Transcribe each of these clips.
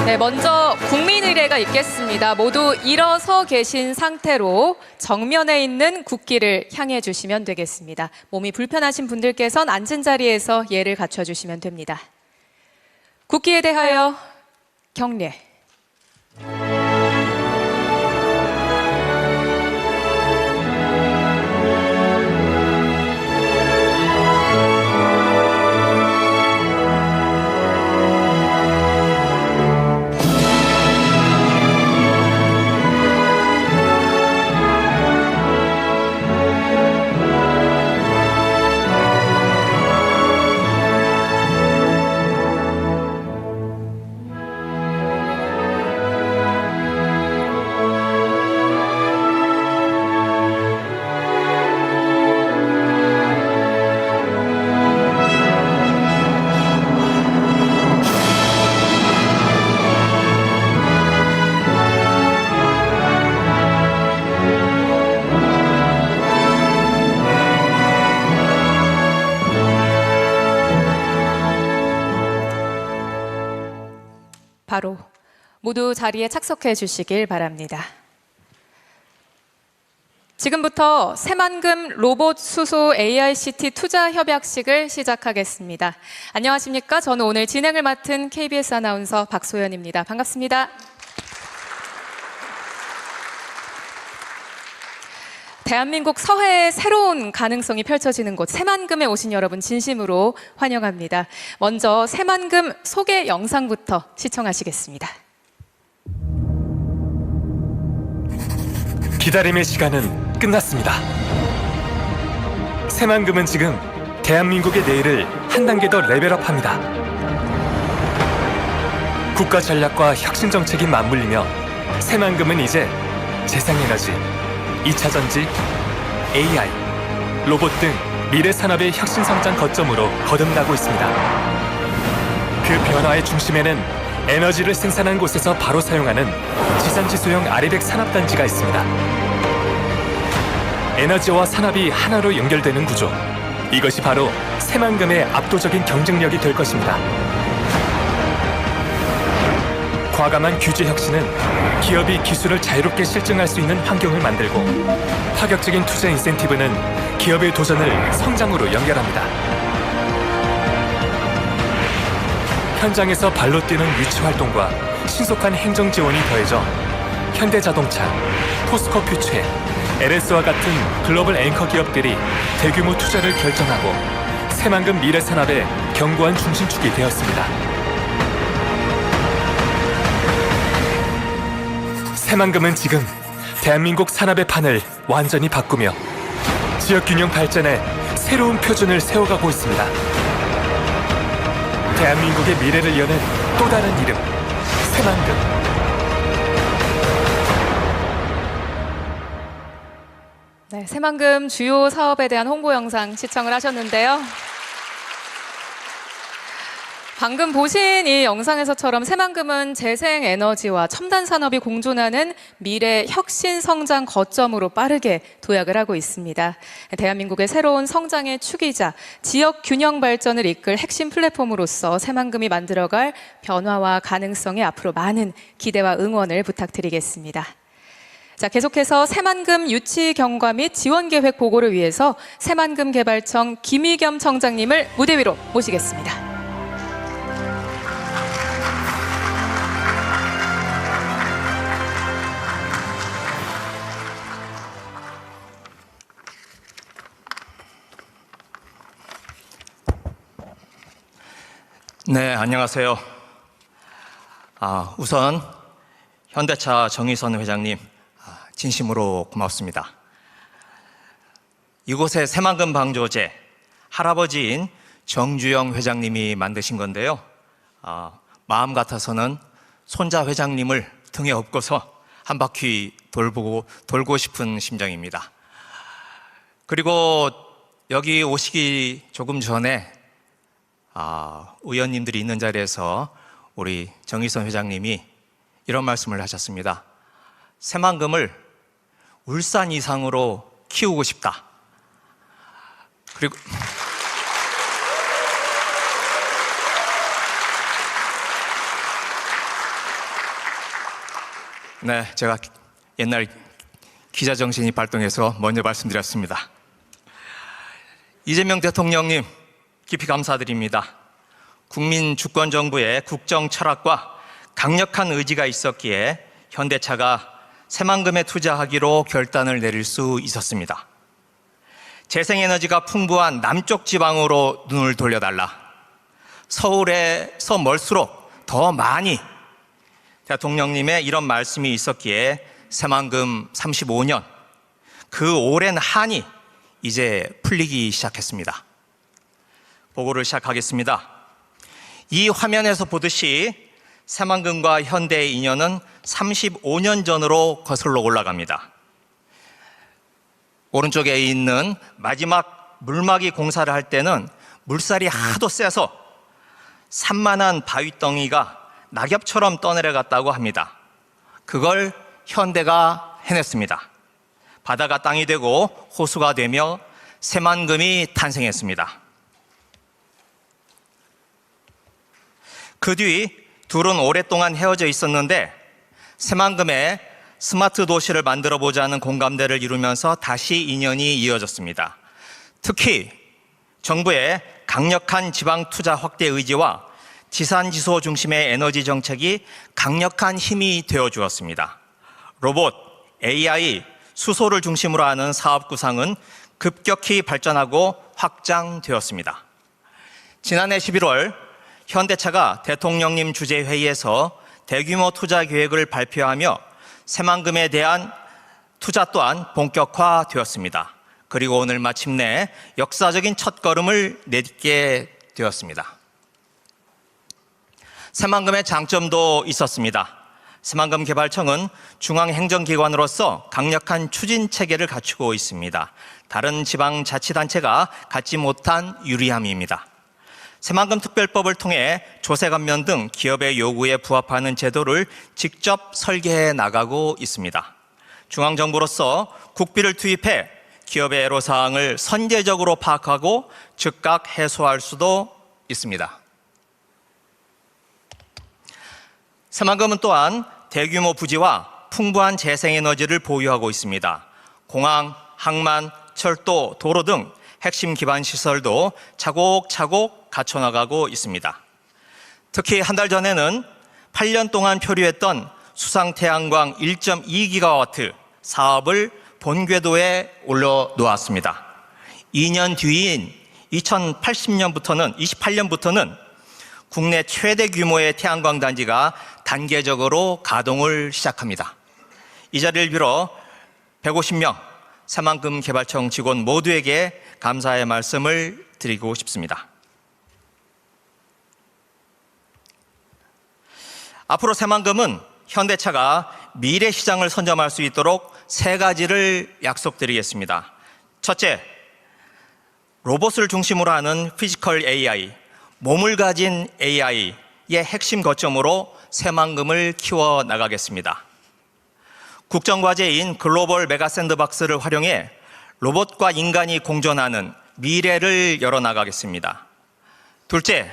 네, 먼저 국민의례가 있겠습니다. 모두 일어서 계신 상태로 정면에 있는 국기를 향해 주시면 되겠습니다. 몸이 불편하신 분들께선 앉은 자리에서 예를 갖춰주시면 됩니다. 국기에 대하여 경례. 바로 모두 자리에 착석해 주시길 바랍니다. 지금부터 새만금 로봇 수소 AICT 투자 협약식을 시작하겠습니다. 안녕하십니까? 저는 오늘 진행을 맡은 KBS 아나운서 박소연입니다. 반갑습니다. 대한민국 서해의 새로운 가능성이 펼쳐지는 곳 새만금에 오신 여러분 진심으로 환영합니다. 먼저 새만금 소개 영상부터 시청하시겠습니다. 기다림의 시간은 끝났습니다. 새만금은 지금 대한민국의 내일을 한 단계 더 레벨업합니다. 국가 전략과 혁신 정책이 맞물리며 새만금은 이제 재생에너지, 2차 전지, AI, 로봇 등 미래 산업의 혁신 성장 거점으로 거듭나고 있습니다. 그 변화의 중심에는 에너지를 생산한 곳에서 바로 사용하는 지산지 소형 아리백 산업단지가 있습니다. 에너지와 산업이 하나로 연결되는 구조, 이것이 바로 새만금의 압도적인 경쟁력이 될 것입니다. 과감한 규제 혁신은 기업이 기술을 자유롭게 실증할 수 있는 환경을 만들고, 파격적인 투자 인센티브는 기업의 도전을 성장으로 연결합니다. 현장에서 발로 뛰는 유치 활동과 신속한 행정 지원이 더해져 현대자동차, 포스코 퓨처, LS와 같은 글로벌 앵커 기업들이 대규모 투자를 결정하고 새만금 미래 산업의 견고한 중심축이 되었습니다. 새만금은 지금 대한민국 산업의 판을 완전히 바꾸며 지역균형 발전에 새로운 표준을 세워가고 있습니다. 대한민국의 미래를 여는 또 다른 이름, 새만금. 네, 새만금 주요 사업에 대한 홍보 영상 시청을 하셨는데요. 방금 보신 이 영상에서처럼 새만금은 재생에너지와 첨단 산업이 공존하는 미래 혁신 성장 거점으로 빠르게 도약을 하고 있습니다. 대한민국의 새로운 성장의 축이자 지역 균형 발전을 이끌 핵심 플랫폼으로서 새만금이 만들어갈 변화와 가능성에 앞으로 많은 기대와 응원을 부탁드리겠습니다. 자, 계속해서 새만금 유치 경과 및 지원 계획 보고를 위해서 새만금 개발청 김희겸 청장님을 무대 위로 모시겠습니다. 네, 안녕하세요. 우선 현대차 정의선 회장님 진심으로 고맙습니다. 이곳의 새만금 방조제 할아버지인 정주영 회장님이 만드신 건데요. 마음 같아서는 손자 회장님을 등에 업고서 한 바퀴 돌고 싶은 심정입니다. 그리고 여기 오시기 조금 전에 의원님들이 있는 자리에서 우리 정의선 회장님이 이런 말씀을 하셨습니다. 새만금을 울산 이상으로 키우고 싶다. 그리고 네, 제가 옛날 기자 정신이 발동해서 먼저 말씀드렸습니다. 이재명 대통령님, 깊이 감사드립니다. 국민 주권 정부의 국정 철학과 강력한 의지가 있었기에 현대차가 새만금에 투자하기로 결단을 내릴 수 있었습니다. 재생에너지가 풍부한 남쪽 지방으로 눈을 돌려달라. 서울에서 멀수록 더 많이, 대통령님의 이런 말씀이 있었기에 새만금 35년, 그 오랜 한이 이제 풀리기 시작했습니다. 보고를 시작하겠습니다. 이 화면에서 보듯이 새만금과 현대의 인연은 35년 전으로 거슬러 올라갑니다. 오른쪽에 있는 마지막 물막이 공사를 할 때는 물살이 하도 세서 산만한 바위덩이가 낙엽처럼 떠내려갔다고 합니다. 그걸 현대가 해냈습니다. 바다가 땅이 되고 호수가 되며 새만금이 탄생했습니다. 그 뒤 둘은 오랫동안 헤어져 있었는데 새만금에 스마트 도시를 만들어 보자는 공감대를 이루면서 다시 인연이 이어졌습니다. 특히 정부의 강력한 지방 투자 확대 의지와 지산지소 중심의 에너지 정책이 강력한 힘이 되어 주었습니다. 로봇, AI, 수소를 중심으로 하는 사업 구상은 급격히 발전하고 확장되었습니다. 지난해 11월 현대차가 대통령님 주재 회의에서 대규모 투자 계획을 발표하며 새만금에 대한 투자 또한 본격화되었습니다. 그리고 오늘 마침내 역사적인 첫걸음을 내딛게 되었습니다. 새만금의 장점도 있었습니다. 새만금 개발청은 중앙행정기관으로서 강력한 추진 체계를 갖추고 있습니다. 다른 지방자치단체가 갖지 못한 유리함입니다. 새만금 특별법을 통해 조세감면 등 기업의 요구에 부합하는 제도를 직접 설계해 나가고 있습니다. 중앙정부로서 국비를 투입해 기업의 애로사항을 선제적으로 파악하고 즉각 해소할 수도 있습니다. 새만금은 또한 대규모 부지와 풍부한 재생에너지를 보유하고 있습니다. 공항, 항만, 철도, 도로 등 핵심 기반 시설도 차곡차곡 갖춰나가고 있습니다. 특히 한 달 전에는 8년 동안 표류했던 수상태양광 1.2기가와트 사업을 본궤도에 올려놓았습니다. 2년 뒤인 28년부터는 국내 최대 규모의 태양광 단지가 단계적으로 가동을 시작합니다. 이 자리를 빌어 150명 새만금 개발청 직원 모두에게 감사의 말씀을 드리고 싶습니다. 앞으로 새만금은 현대차가 미래 시장을 선점할 수 있도록 3가지를 약속드리겠습니다. 첫째, 로봇을 중심으로 하는 피지컬 AI, 몸을 가진 AI의 핵심 거점으로 새만금을 키워나가겠습니다. 국정과제인 글로벌 메가 샌드박스를 활용해 로봇과 인간이 공존하는 미래를 열어나가겠습니다. 둘째,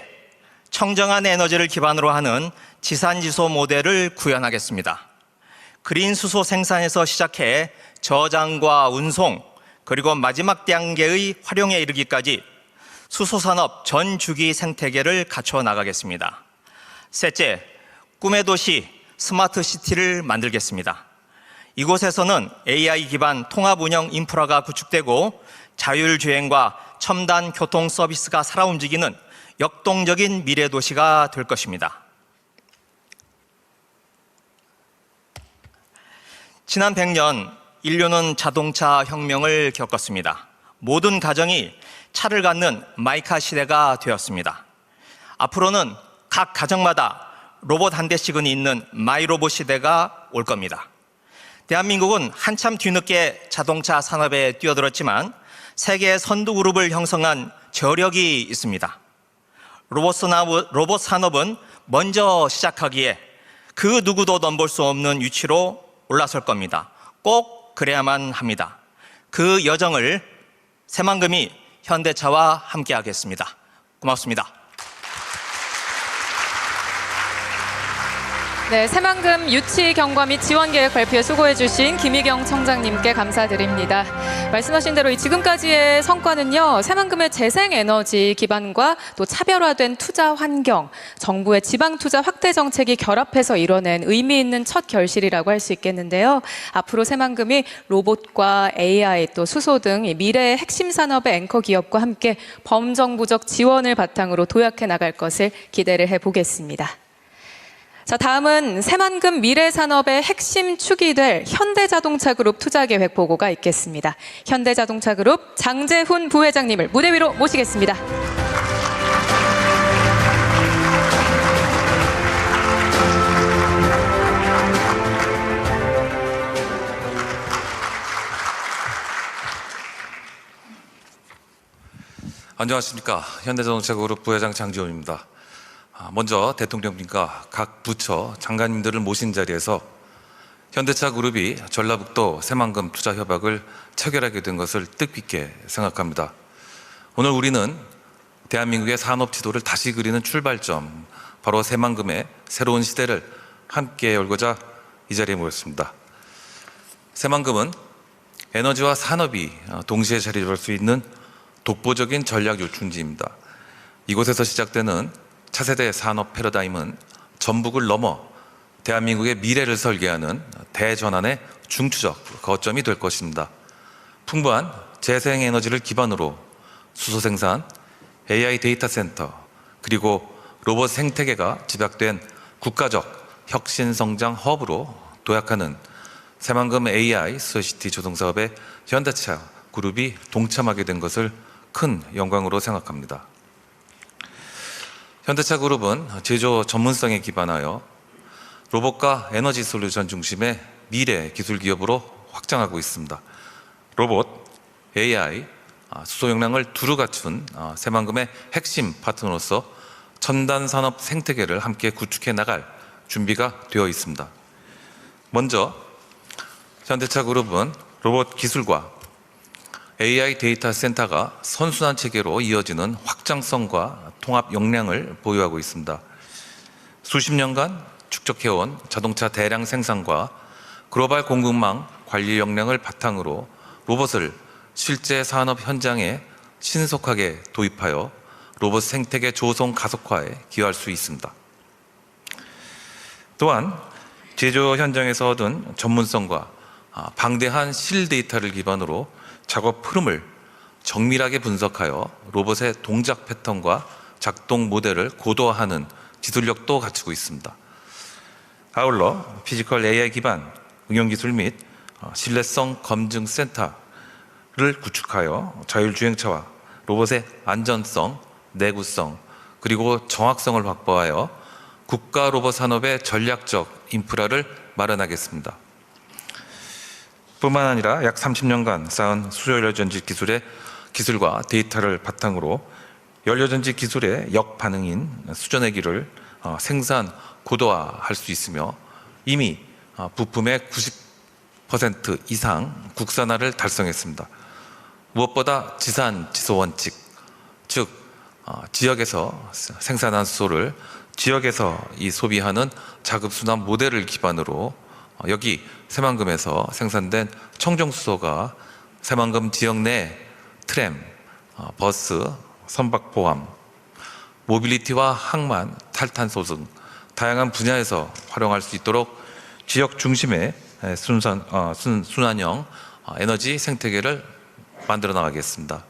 청정한 에너지를 기반으로 하는 지산지소 모델을 구현하겠습니다. 그린 수소 생산에서 시작해 저장과 운송, 그리고 마지막 단계의 활용에 이르기까지 수소산업 전 주기 생태계를 갖춰 나가겠습니다. 셋째, 꿈의 도시 스마트 시티를 만들겠습니다. 이곳에서는 AI 기반 통합 운영 인프라가 구축되고 자율주행과 첨단 교통 서비스가 살아 움직이는 역동적인 미래 도시가 될 것입니다. 지난 100년 인류는 자동차 혁명을 겪었습니다. 모든 가정이 차를 갖는 마이카 시대가 되었습니다. 앞으로는 각 가정마다 로봇 한 대씩은 있는 마이로봇 시대가 올 겁니다. 대한민국은 한참 뒤늦게 자동차 산업에 뛰어들었지만 세계 선두 그룹을 형성한 저력이 있습니다. 로봇 산업은 먼저 시작하기에 그 누구도 넘볼 수 없는 위치로 올라설 겁니다. 꼭 그래야만 합니다. 그 여정을 새만금이 현대차와 함께 하겠습니다. 고맙습니다. 네, 새만금 유치 경과 및 지원 계획 발표에 수고해 주신 김희경 청장님께 감사드립니다. 말씀하신 대로 이 지금까지의 성과는요, 새만금의 재생에너지 기반과 또 차별화된 투자 환경, 정부의 지방 투자 확대 정책이 결합해서 이뤄낸 의미 있는 첫 결실이라고 할 수 있겠는데요. 앞으로 새만금이 로봇과 AI 또 수소 등 이 미래의 핵심 산업의 앵커 기업과 함께 범정부적 지원을 바탕으로 도약해 나갈 것을 기대를 해보겠습니다. 자, 다음은 새만금 미래산업의 핵심 축이 될 현대자동차그룹 투자계획 보고가 있겠습니다. 현대자동차그룹 장재훈 부회장님을 무대 위로 모시겠습니다. 안녕하십니까. 현대자동차그룹 부회장 장재훈입니다. 먼저 대통령님과 각 부처 장관님들을 모신 자리에서 현대차그룹이 전라북도 새만금 투자협약을 체결하게 된 것을 뜻깊게 생각합니다. 오늘 우리는 대한민국의 산업 지도를 다시 그리는 출발점, 바로 새만금의 새로운 시대를 함께 열고자 이 자리에 모였습니다. 새만금은 에너지와 산업이 동시에 자리 잡을 수 있는 독보적인 전략 요충지입니다. 이곳에서 시작되는 차세대 산업 패러다임은 전북을 넘어 대한민국의 미래를 설계하는 대전환의 중추적 거점이 될 것입니다. 풍부한 재생에너지를 기반으로 수소 생산, AI 데이터 센터, 그리고 로봇 생태계가 집약된 국가적 혁신 성장 허브로 도약하는 새만금 AI 수소시티 조성사업에 현대차 그룹이 동참하게 된 것을 큰 영광으로 생각합니다. 현대차 그룹은 제조 전문성에 기반하여 로봇과 에너지 솔루션 중심의 미래 기술 기업으로 확장하고 있습니다. 로봇, AI, 수소 역량을 두루 갖춘 새만금의 핵심 파트너로서 첨단 산업 생태계를 함께 구축해 나갈 준비가 되어 있습니다. 먼저 현대차 그룹은 로봇 기술과 AI 데이터 센터가 선순환 체계로 이어지는 확장성과 통합 역량을 보유하고 있습니다. 수십 년간 축적해온 자동차 대량 생산과 글로벌 공급망 관리 역량을 바탕으로 로봇을 실제 산업 현장에 신속하게 도입하여 로봇 생태계 조성 가속화에 기여할 수 있습니다. 또한 제조 현장에서 얻은 전문성과 방대한 실 데이터를 기반으로 작업 흐름을 정밀하게 분석하여 로봇의 동작 패턴과 작동 모델을 고도화하는 기술력도 갖추고 있습니다. 아울러 피지컬 AI 기반 응용기술 및 신뢰성 검증 센터를 구축하여 자율주행차와 로봇의 안전성, 내구성, 그리고 정확성을 확보하여 국가 로봇 산업의 전략적 인프라를 마련하겠습니다. 뿐만 아니라 약 30년간 쌓은 수소연료전지 기술과 데이터를 바탕으로 연료전지 기술의 역반응인 수전해기를 생산 고도화할 수 있으며 이미 부품의 90% 이상 국산화를 달성했습니다. 무엇보다 지산 지소 원칙, 즉 지역에서 생산한 수소를 지역에서 소비하는 자급순환 모델을 기반으로 여기 새만금에서 생산된 청정수소가 새만금 지역 내 트램, 버스, 선박 포함, 모빌리티와 항만, 탈탄소 등 다양한 분야에서 활용할 수 있도록 지역 중심의 순환형 에너지 생태계를 만들어 나가겠습니다.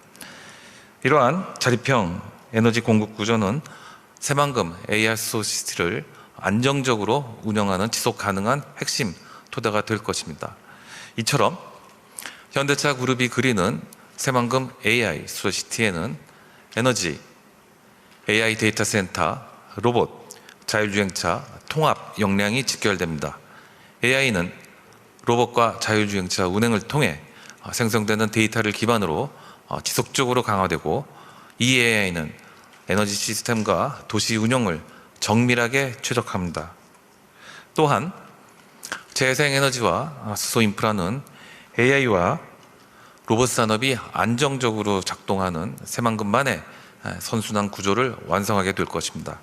이러한 자립형 에너지 공급 구조는 새만금 AI 수소시티를 안정적으로 운영하는 지속 가능한 핵심 토대가 될 것입니다. 이처럼 현대차 그룹이 그리는 새만금 AI 수소시티에는 에너지, AI 데이터 센터, 로봇, 자율주행차, 통합 역량이 직결됩니다. AI는 로봇과 자율주행차 운행을 통해 생성되는 데이터를 기반으로 지속적으로 강화되고, 이 AI는 에너지 시스템과 도시 운영을 정밀하게 최적화합니다. 또한 재생에너지와 수소 인프라는 AI와 로봇 산업이 안정적으로 작동하는 새만금만의 선순환 구조를 완성하게 될 것입니다.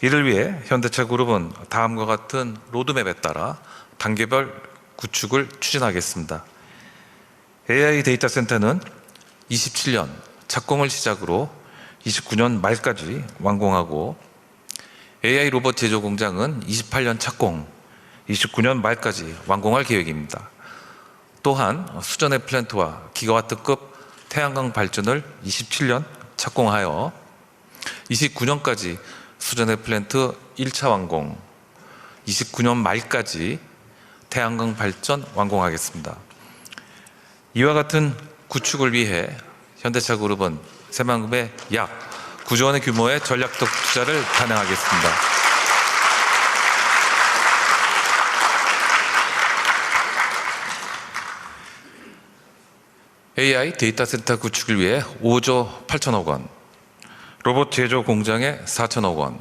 이를 위해 현대차그룹은 다음과 같은 로드맵에 따라 단계별 구축을 추진하겠습니다. AI 데이터 센터는 27년 착공을 시작으로 29년 말까지 완공하고, AI 로봇 제조 공장은 28년 착공, 29년 말까지 완공할 계획입니다. 또한 수전의 플랜트와 기가와트급 태양광 발전을 27년 착공하여 29년까지 수전의 플랜트 1차 완공, 29년 말까지 태양광 발전 완공하겠습니다. 이와 같은 구축을 위해 현대차그룹은 새만금에 약 9조 원의 규모의 전략적 투자를 단행하겠습니다. AI 데이터 센터 구축을 위해 5조 8천억 원, 로봇 제조 공장에 4천억 원,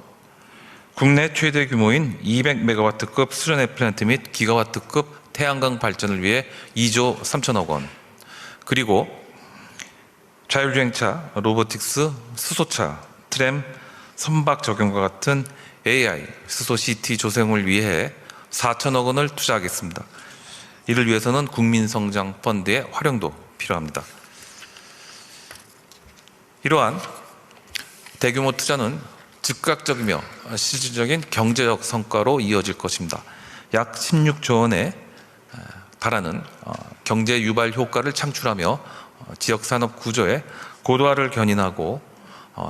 국내 최대 규모인 200메가와트급 수전의 플랜트 및 기가와트급 태양광 발전을 위해 2조 3천억 원, 그리고 자율주행차, 로보틱스, 수소차, 트램, 선박 적용과 같은 AI 수소시티 조성을 위해 4천억 원을 투자하겠습니다. 이를 위해서는 국민성장펀드의 활용도 필요합니다. 이러한 대규모 투자는 즉각적이며 실질적인 경제적 성과로 이어질 것입니다. 약 16조 원에 달하는 경제 유발 효과를 창출하며 지역산업 구조의 고도화를 견인하고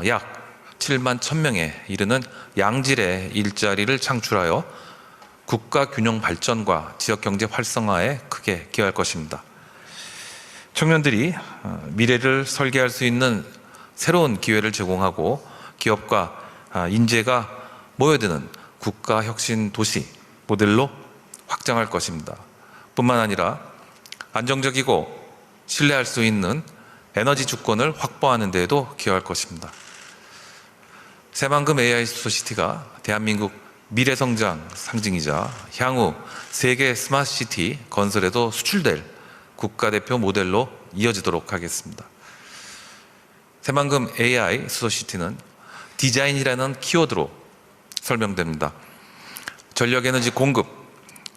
약 7만 1,000명에 이르는 양질의 일자리를 창출하여 국가 균형 발전과 지역 경제 활성화에 크게 기여할 것입니다. 청년들이 미래를 설계할 수 있는 새로운 기회를 제공하고 기업과 인재가 모여드는 국가 혁신 도시 모델로 확장할 것입니다. 뿐만 아니라 안정적이고 신뢰할 수 있는 에너지 주권을 확보하는 데에도 기여할 것입니다. 새만금 AI 수소시티가 대한민국 미래성장 상징이자 향후 세계 스마트시티 건설에도 수출될 국가대표 모델로 이어지도록 하겠습니다. 새만금 AI 수소시티는 디자인이라는 키워드로 설명됩니다. 전력에너지 공급,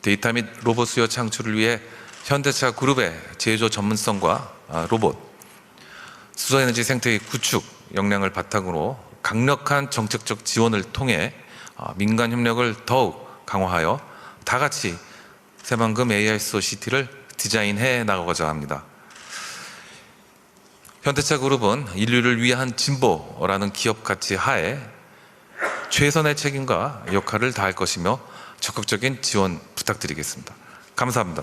데이터 및 로봇 수요 창출을 위해 현대차 그룹의 제조 전문성과 로봇, 수소에너지 생태계 구축 역량을 바탕으로 강력한 정책적 지원을 통해 민간 협력을 더욱 강화하여 다 같이 새만금 AI 수소시티를 디자인해 나가고자 합니다. 현대차 그룹은 인류를 위한 진보라는 기업 가치 하에 최선의 책임과 역할을 다할 것이며 적극적인 지원 부탁드리겠습니다. 감사합니다.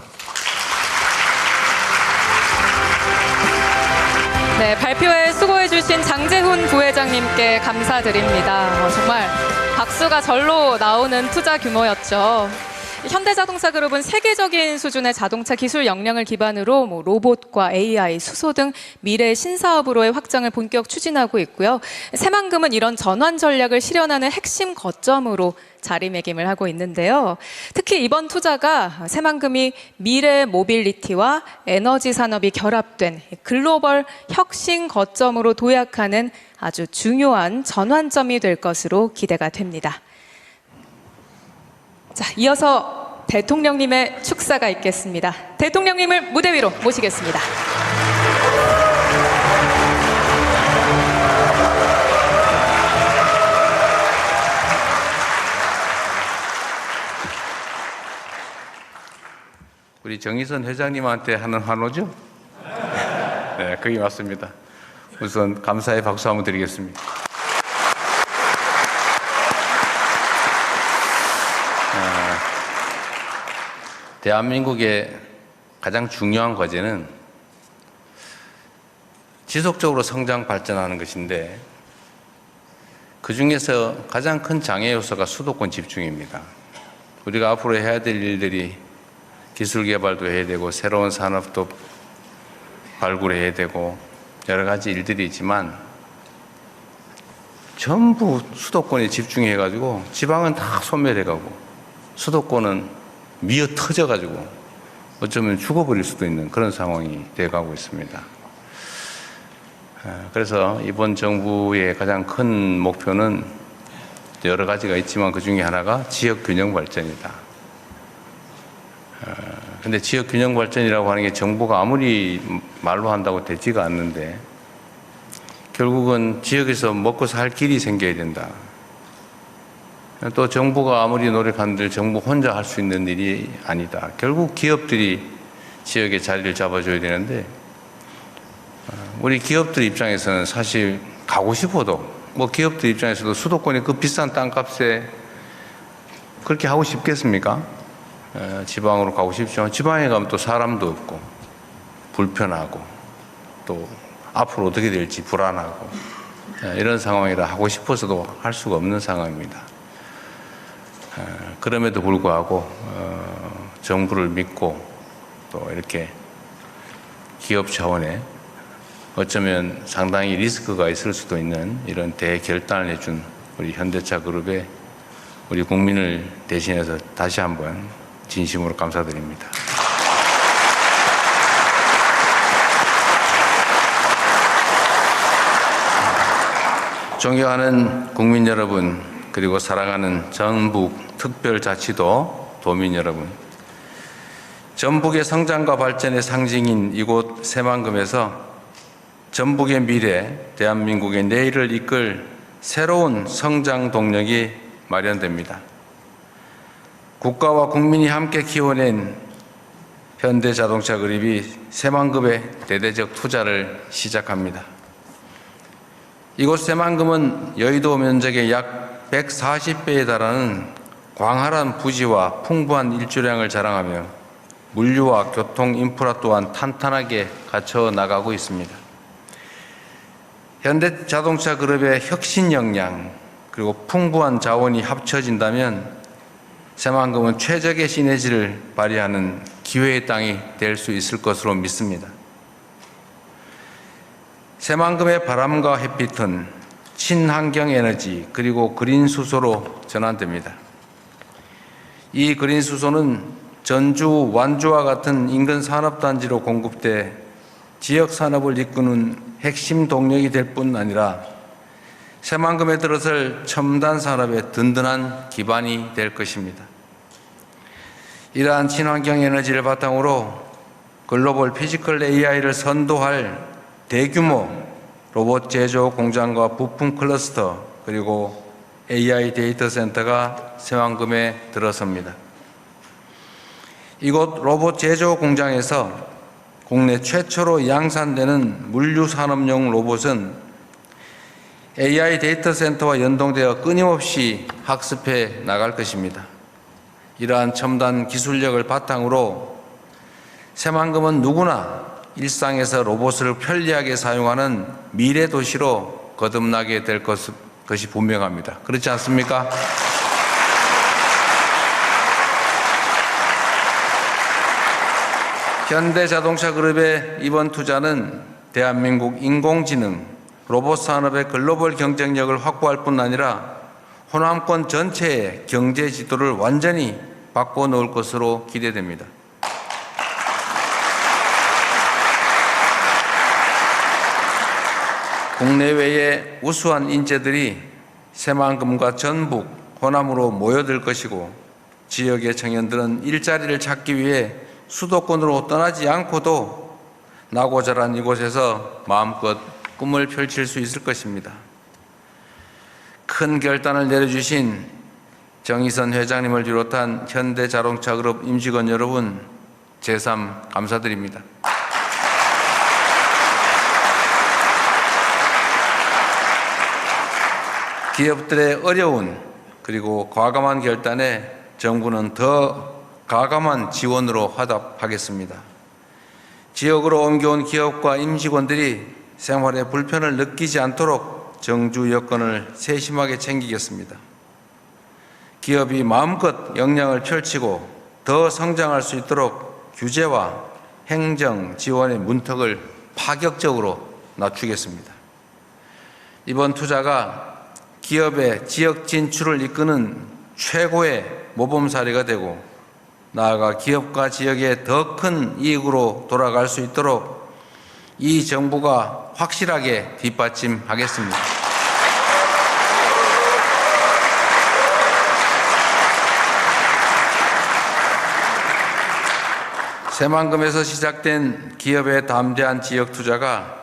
네, 발표에 수고해주신 장재훈 부회장님께 감사드립니다. 정말 박수가 절로 나오는 투자 규모였죠. 현대자동차그룹은 세계적인 수준의 자동차 기술 역량을 기반으로 로봇과 AI, 수소 등 미래 신사업으로의 확장을 본격 추진하고 있고요. 새만금은 이런 전환 전략을 실현하는 핵심 거점으로 자리매김을 하고 있는데요. 특히 이번 투자가 새만금이 미래 모빌리티와 에너지 산업이 결합된 글로벌 혁신 거점으로 도약하는 아주 중요한 전환점이 될 것으로 기대가 됩니다. 자, 이어서 대통령님의 축사가 있겠습니다. 대통령님을 무대 위로 모시겠습니다. 우리 정의선 회장님한테 하는 환호죠? 네, 그게 맞습니다. 우선 감사의 박수 한번 드리겠습니다. 대한민국의 가장 중요한 과제는 지속적으로 성장 발전하는 것인데, 그 중에서 가장 큰 장애 요소가 수도권 집중입니다. 우리가 앞으로 해야 될 일들이 기술 개발도 해야 되고 새로운 산업도 발굴해야 되고 여러 가지 일들이 있지만 전부 수도권에 집중해가지고 지방은 다 소멸해가고 수도권은 미어 터져가지고 어쩌면 죽어버릴 수도 있는 그런 상황이 돼가고 있습니다. 그래서 이번 정부의 가장 큰 목표는 여러 가지가 있지만 그 중에 하나가 지역 균형 발전이다. 근데 지역 균형 발전이라고 하는 게 정부가 아무리 말로 한다고 되지가 않는데 결국은 지역에서 먹고 살 길이 생겨야 된다. 또 정부가 아무리 노력한들 정부 혼자 할 수 있는 일이 아니다. 결국 기업들이 지역의 자리를 잡아줘야 되는데 우리 기업들 입장에서는 사실 가고 싶어도 뭐 기업들 입장에서도 수도권의 그 비싼 땅값에 그렇게 하고 싶겠습니까? 지방으로 가고 싶지만 지방에 가면 또 사람도 없고 불편하고 또 앞으로 어떻게 될지 불안하고 이런 상황이라 하고 싶어서도 할 수가 없는 상황입니다. 그럼에도 불구하고 정부를 믿고 또 이렇게 기업 차원에 어쩌면 상당히 리스크가 있을 수도 있는 이런 대결단을 해준 우리 현대차 그룹의 우리 국민을 대신해서 다시 한번 진심으로 감사드립니다. 존경하는 국민 여러분, 그리고 사랑하는 전북 특별자치도 도민 여러분, 전북의 성장과 발전의 상징인 이곳 새만금에서 전북의 미래, 대한민국의 내일을 이끌 새로운 성장 동력이 마련됩니다. 국가와 국민이 함께 키워낸 현대자동차 그룹이 새만금의 대대적 투자를 시작합니다. 이곳 새만금은 여의도 면적의 약 140배에 달하는 광활한 부지와 풍부한 일조량을 자랑하며 물류와 교통 인프라 또한 탄탄하게 갖춰 나가고 있습니다. 현대자동차 그룹의 혁신 역량 그리고 풍부한 자원이 합쳐진다면 새만금은 최적의 시너지를 발휘하는 기회의 땅이 될 수 있을 것으로 믿습니다. 새만금의 바람과 햇빛은 친환경 에너지 그리고 그린 수소로 전환됩니다. 이 그린 수소는 전주, 완주와 같은 인근 산업단지로 공급돼 지역 산업을 이끄는 핵심 동력이 될 뿐 아니라 새만금에 들어설 첨단 산업의 든든한 기반이 될 것입니다. 이러한 친환경 에너지를 바탕으로 글로벌 피지컬 AI를 선도할 대규모 로봇 제조 공장과 부품 클러스터 그리고 AI 데이터 센터가 새만금에 들어섭니다. 이곳 로봇 제조 공장에서 국내 최초로 양산되는 물류 산업용 로봇은 AI 데이터 센터와 연동되어 끊임없이 학습해 나갈 것입니다. 이러한 첨단 기술력을 바탕으로 새만금은 누구나 일상에서 로봇을 편리하게 사용하는 미래 도시로 거듭나게 될 것이 분명합니다. 그렇지 않습니까? 현대자동차 그룹의 이번 투자는 대한민국 인공지능, 로봇 산업의 글로벌 경쟁력을 확보할 뿐 아니라 호남권 전체의 경제 지도를 완전히 바꿔놓을 것으로 기대됩니다. 국내외의 우수한 인재들이 새만금과 전북, 호남으로 모여들 것이고 지역의 청년들은 일자리를 찾기 위해 수도권으로 떠나지 않고도 나고 자란 이곳에서 마음껏 꿈을 펼칠 수 있을 것입니다. 큰 결단을 내려주신 정의선 회장님을 비롯한 현대자동차그룹 임직원 여러분, 재삼 감사드립니다. 기업들의 어려운 그리고 과감한 결단에 정부는 더 가감한 지원으로 화답하겠습니다. 지역으로 옮겨온 기업과 임직원들이 생활에 불편을 느끼지 않도록 정주 여건을 세심하게 챙기겠습니다. 기업이 마음껏 역량을 펼치고 더 성장할 수 있도록 규제와 행정 지원의 문턱을 파격적으로 낮추겠습니다. 이번 투자가 기업의 지역 진출을 이끄는 최고의 모범 사례가 되고 나아가 기업과 지역에 더 큰 이익으로 돌아갈 수 있도록 이 정부가 확실하게 뒷받침하겠습니다. 새만금에서 시작된 기업의 담대한 지역 투자가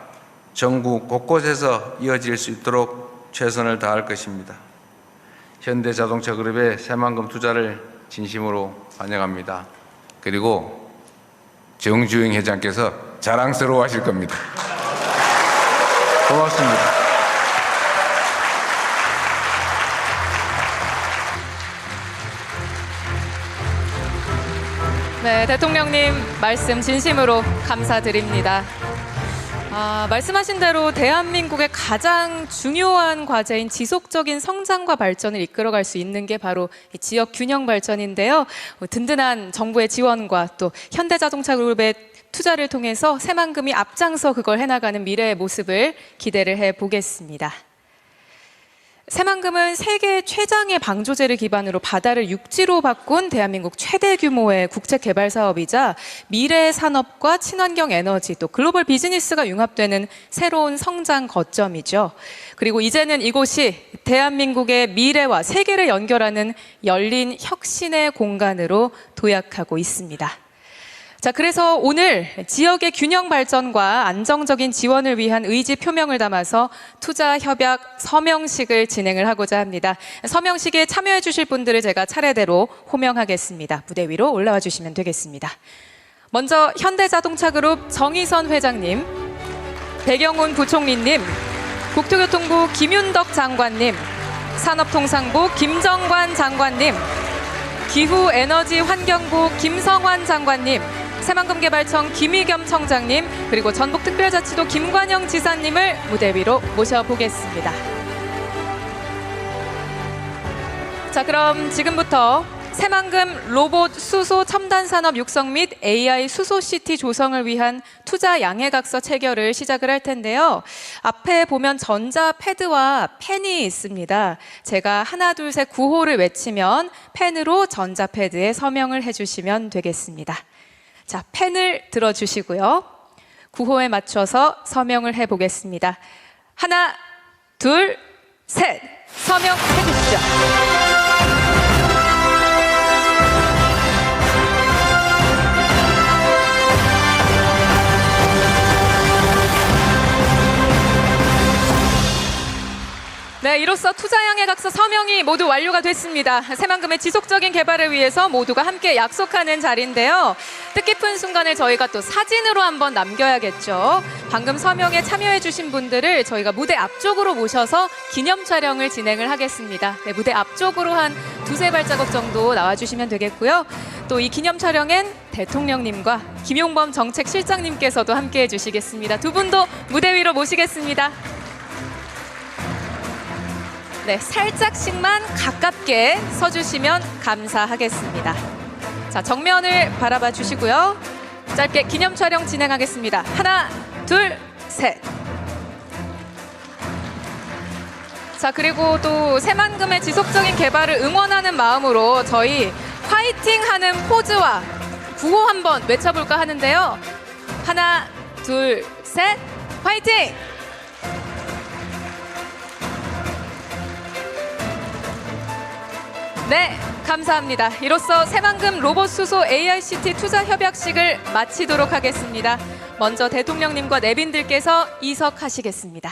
전국 곳곳에서 이어질 수 있도록 최선을 다할 것입니다. 현대자동차그룹의 새만금 투자를 진심으로 환영합니다. 그리고 정주영 회장께서 자랑스러워하실 겁니다. 고맙습니다. 네, 대통령님 말씀 진심으로 감사드립니다. 말씀하신 대로 대한민국의 가장 중요한 과제인 지속적인 성장과 발전을 이끌어갈 수 있는 게 바로 이 지역 균형 발전인데요. 든든한 정부의 지원과 또 현대자동차그룹의 투자를 통해서 새만금이 앞장서 그걸 해나가는 미래의 모습을 기대를 해보겠습니다. 새만금은 세계 최장의 방조제를 기반으로 바다를 육지로 바꾼 대한민국 최대 규모의 국책 개발 사업이자 미래 산업과 친환경 에너지 또 글로벌 비즈니스가 융합되는 새로운 성장 거점이죠. 그리고 이제는 이곳이 대한민국의 미래와 세계를 연결하는 열린 혁신의 공간으로 도약하고 있습니다. 자, 그래서 오늘 지역의 균형 발전과 안정적인 지원을 위한 의지 표명을 담아서 투자 협약 서명식을 진행을 하고자 합니다. 서명식에 참여해 주실 분들을 제가 차례대로 호명하겠습니다. 무대 위로 올라와 주시면 되겠습니다. 먼저 현대자동차그룹 정의선 회장님, 백영훈 부총리님, 국토교통부 김윤덕 장관님, 산업통상부 김정관 장관님, 기후에너지환경부 김성환 장관님, 새만금개발청 김희겸 청장님, 그리고 전북특별자치도 김관영 지사님을 무대 위로 모셔보겠습니다. 자, 그럼 지금부터 새만금 로봇 수소 첨단 산업 육성 및 AI 수소시티 조성을 위한 투자 양해각서 체결을 시작을 할 텐데요. 앞에 보면 전자 패드와 펜이 있습니다. 제가 하나, 둘, 셋 구호를 외치면 펜으로 전자 패드에 서명을 해주시면 되겠습니다. 자, 펜을 들어주시고요. 구호에 맞춰서 서명을 해보겠습니다. 하나, 둘, 셋. 서명해 주시죠. 네, 이로써 투자양해각서 서명이 모두 완료가 됐습니다. 새만금의 지속적인 개발을 위해서 모두가 함께 약속하는 자리인데요. 뜻깊은 순간을 저희가 또 사진으로 한번 남겨야겠죠. 방금 서명에 참여해 주신 분들을 저희가 무대 앞쪽으로 모셔서 기념 촬영을 진행을 하겠습니다. 네, 무대 앞쪽으로 한 두세 발자국 정도 나와주시면 되겠고요. 또 이 기념 촬영엔 대통령님과 김용범 정책실장님께서도 함께해 주시겠습니다. 두 분도 무대 위로 모시겠습니다. 네, 살짝씩만 가깝게 서주시면 감사하겠습니다. 자, 정면을 바라봐 주시고요. 짧게 기념 촬영 진행하겠습니다. 하나, 둘, 셋. 자, 그리고 또 새만금의 지속적인 개발을 응원하는 마음으로 저희 화이팅 하는 포즈와 구호 한번 외쳐볼까 하는데요. 하나, 둘, 셋, 화이팅! 네, 감사합니다. 이로써 새만금 로봇 수소 AICT 투자 협약식을 마치도록 하겠습니다. 먼저 대통령님과 내빈들께서 이석하시겠습니다.